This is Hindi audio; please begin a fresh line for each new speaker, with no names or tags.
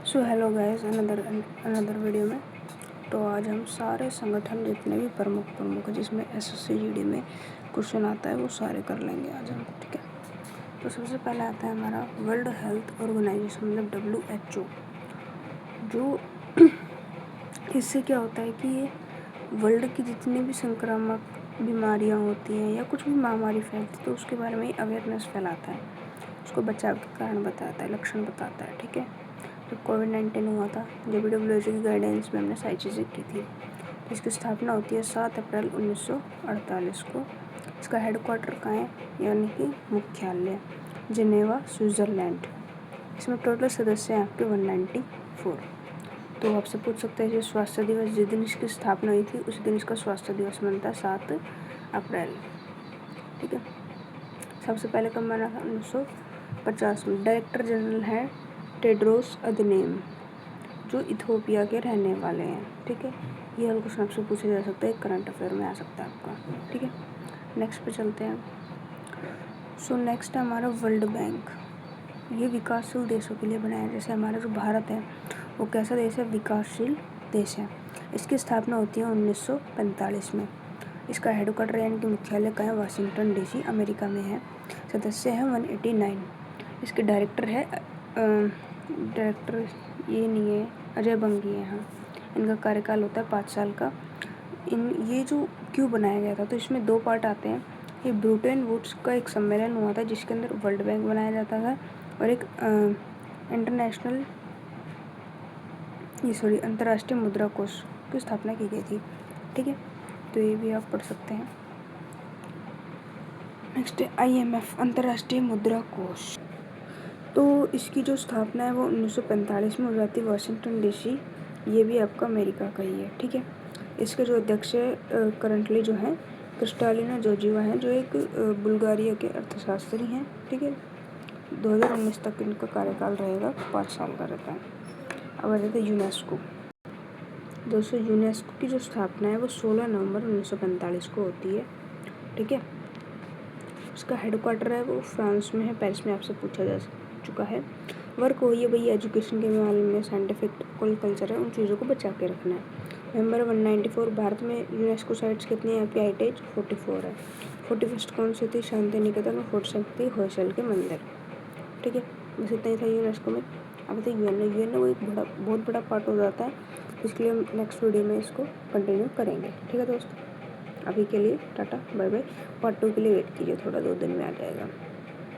So hello guys, another video में। तो आज हम सारे संगठन जितने भी प्रमुख जिसमें SSC/GD में क्वेश्चन आता है वो सारे कर लेंगे आज हम। ठीक है, तो सबसे पहले आता है हमारा वर्ल्ड हेल्थ ऑर्गेनाइजेशन मतलब WHO। जो इससे क्या होता है कि ये वर्ल्ड की जितनी भी संक्रामक बीमारियां होती हैं या कुछ भी महामारी फैलती है तो उसके बारे में अवेयरनेस फैलाता है, उसको बचाव के कारण बताता है, लक्षण बताता है। ठीक है, जब कोविड-19 हुआ था, जब WHO की गाइडेंस में हमने सारी चीज़ें की थी। तो इसकी स्थापना होती है 7 अप्रैल 1948 को। इसका हेडक्वार्टर कहाँ है, यानी कि मुख्यालय जिनेवा, स्विट्ज़रलैंड। इसमें टोटल सदस्य हैं आपके 194। तो आपसे पूछ सकते हैं, स्वास्थ्य दिवस जिस दिन इसकी स्थापना हुई थी उस दिन इसका स्वास्थ्य दिवस बनता है 7 अप्रैल। ठीक है, सबसे पहले कब बना था, 1950 में। डायरेक्टर जनरल है टेड्रोस अधनोम, जो इथोपिया के रहने वाले हैं। ठीक है, ये हल क्वेश्चन आपसे पूछा जा सकता है, करंट अफेयर में आ सकता है आपका। ठीक है, नेक्स्ट पे चलते हैं। सो नेक्स्ट है हमारा वर्ल्ड बैंक। ये विकासशील देशों के लिए बनाया है। जैसे हमारा जो भारत है वो कैसा देश है, विकासशील देश है। इसकी स्थापना होती है 1945 में। इसका हेडक्वार्टर यानी कि मुख्यालय कहाँ है, वाशिंगटन DC अमेरिका में है। सदस्य हैं 189। इसके डायरेक्टर ये नहीं है, अजय बंगी है। हाँ, इनका कार्यकाल होता है 5 साल का। ये जो क्यों बनाया गया था, तो इसमें 2 पार्ट आते हैं। ये ब्रूटन वुड्स का एक सम्मेलन हुआ था जिसके अंदर वर्ल्ड बैंक बनाया जाता था और एक अंतर्राष्ट्रीय मुद्रा कोष की स्थापना की गई थी। ठीक है, तो ये भी आप पढ़ सकते हैं। नेक्स्ट है IMF, अंतर्राष्ट्रीय मुद्रा कोष। तो इसकी जो स्थापना है वो 1945 में हो जाती है, वाशिंगटन DC। ये भी आपका अमेरिका का ही है। ठीक है, इसके जो अध्यक्ष है करंटली जो है क्रिस्टालिना जॉर्जिवा हैं, जो एक बुल्गारिया के अर्थशास्त्री हैं। ठीक है, 2019 तक इनका कार्यकाल रहेगा, 5 साल का रहता है। अब आ जाता है यूनेस्को। दोस्तों, यूनेस्को की जो स्थापना है वो 16 नवंबर 1945 को होती है। ठीक है, उसका हेडक्वार्टर है वो फ्रांस में है, पेरिस में। आपसे पूछा जा चुका है। वर्क वही है भैया, एजुकेशन के मामले में साइंटिफिक कल्चर है, उन चीज़ों को बचा के रखना है। मेंबर 194। भारत में यूनेस्को साइट्स कितनी है आपकी, हेरिटेज 44 है। 41 कौन सी थी, शांति निकेतन। 42 थी होयसल के मंदिर। ठीक है, बस इतना ही था यूनेस्को में। अब तो UN वो एक बहुत बड़ा पार्ट हो जाता है, इसके लिए हम नेक्स्ट वीडियो में इसको कंटिन्यू करेंगे। ठीक है दोस्तों, अभी के लिए टाटा बाय बाय। पार्ट 2 के लिए वेट कीजिए, थोड़ा 2 दिन में आ जाएगा।